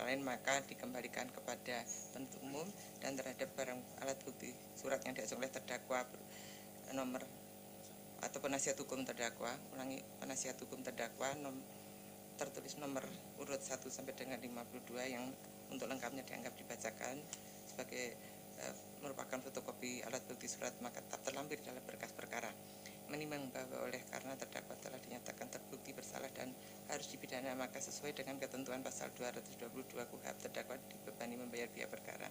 lain maka dikembalikan kepada penuntut umum, dan terhadap barang alat bukti surat yang diajukan oleh terdakwa nomor atau penasihat hukum terdakwa, penasihat hukum terdakwa tertulis nomor urut 1 sampai dengan 52 yang untuk lengkapnya dianggap dibacakan sebagai merupakan fotokopi alat bukti surat, maka tetap terlampir dalam berkas perkara. Menimbang bahwa oleh karena terdakwa telah dinyatakan terbukti bersalah dan harus dipidana, maka sesuai dengan ketentuan pasal 222 KUHP terdakwa dibebani membayar biaya perkara.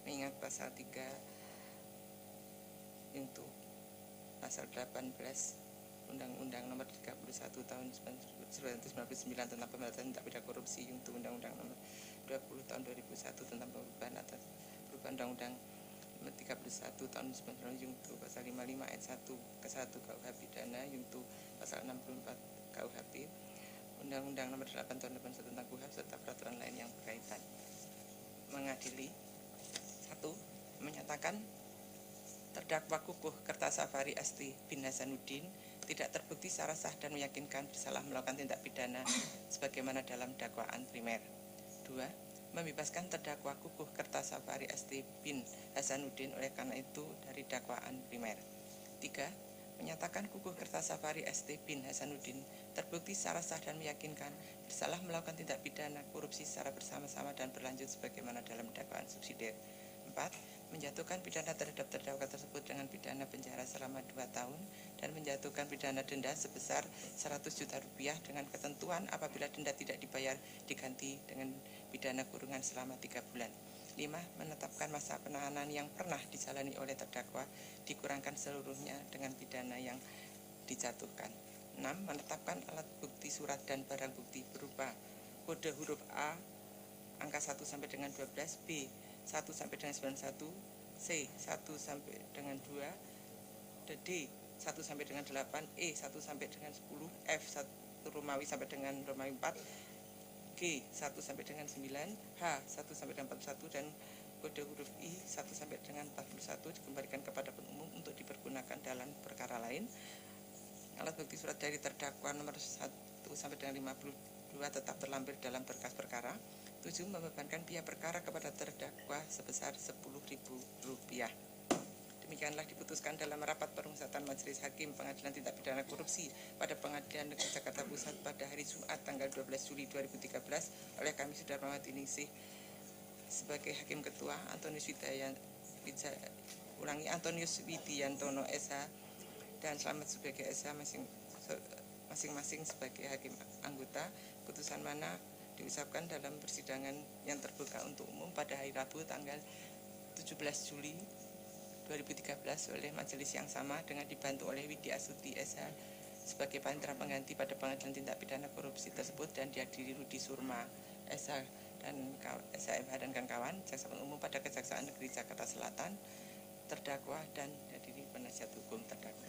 Mengingat pasal 3 untuk pasal 18 Undang-Undang Nomor 31 Tahun 1999 tentang pemberantasan tindak pidana korupsi, yaitu Undang-Undang Nomor 20 Tahun 2001 tentang perubahan Undang-Undang Nomor 31 Tahun 1999 yaitu pasal 55 ayat 1 ke 1 KUHP pidana, yaitu pasal 64 KUHP, Undang-Undang Nomor 8 Tahun 81 tentang KUHP serta peraturan lain yang berkaitan. Mengadili 1. Menyatakan terdakwa Kukuh Kertasafari Asti bin Hasanuddin tidak terbukti secara sah dan meyakinkan bersalah melakukan tindak pidana sebagaimana dalam dakwaan primer. 2. Membebaskan terdakwa Kukuh Kertasafari Asti bin Hasanuddin oleh karena itu dari dakwaan primer. 3. Menyatakan Kukuh Kertasafari Asti bin Hasanuddin terbukti secara sah dan meyakinkan bersalah melakukan tindak pidana korupsi secara bersama-sama dan berlanjut sebagaimana dalam dakwaan subsidiar. 4. Menjatuhkan pidana terhadap terdakwa tersebut dengan pidana penjara selama 2 tahun dan menjatuhkan pidana denda sebesar 100 juta rupiah dengan ketentuan apabila denda tidak dibayar diganti dengan pidana kurungan selama 3 bulan. 5. Menetapkan masa penahanan yang pernah dijalani oleh terdakwa dikurangkan seluruhnya dengan pidana yang dijatuhkan. 6. Menetapkan alat bukti surat dan barang bukti berupa kode huruf A angka 1 sampai dengan 12, B 1 sampai dengan 91, C 1 sampai dengan 2, D 1 sampai dengan 8, E 1 sampai dengan 10, F 1 Romawi sampai dengan Romawi 4, G 1 sampai dengan 9, H 1 sampai dengan 41, dan kode huruf I 1 sampai dengan 41 dikembalikan kepada penuntut umum untuk dipergunakan dalam perkara lain. Alat bukti surat dari terdakwa nomor 1 sampai dengan 52 tetap terlampir dalam berkas perkara. 7. Membebankan biaya perkara kepada terdakwa sebesar Rp10.000. Demikianlah diputuskan dalam rapat permusyawaratan Majelis Hakim Pengadilan Tindak Pidana Korupsi pada Pengadilan Negeri Jakarta Pusat pada hari Jumat tanggal 12 Juli 2013 oleh kami Sudarmawati Ningsih sebagai Hakim Ketua, Antonius Widiantono SH dan Slamet sebagai SH masing-masing sebagai Hakim Anggota. Putusan mana diucapkan dalam persidangan yang terbuka untuk umum pada hari Rabu tanggal 17 Juli 2013 oleh majelis yang sama dengan dibantu oleh Widya Astuti SH sebagai panitera pengganti pada Pengadilan Tindak Pidana Korupsi tersebut, dan dihadiri Rudi Surma SH dan SHMH dan kawan-kawan Jaksa Penuntut Umum pada Kejaksaan Negeri Jakarta Selatan, terdakwa, dan dihadiri penasihat hukum terdakwa.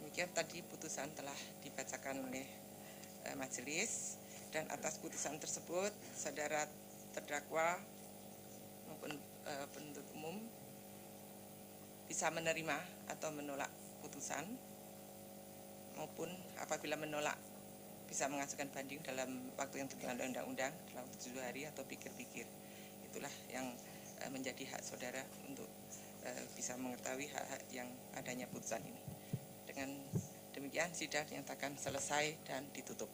Demikian tadi putusan telah dibacakan oleh majelis, dan atas putusan tersebut saudara terdakwa maupun penuntut umum bisa menerima atau menolak putusan, maupun apabila menolak bisa mengajukan banding dalam waktu yang ditentukan oleh undang-undang dalam 7 hari atau pikir-pikir. Itulah yang menjadi hak saudara untuk bisa mengetahui hak-hak yang adanya putusan ini. Dengan demikian sidang dinyatakan selesai dan ditutup.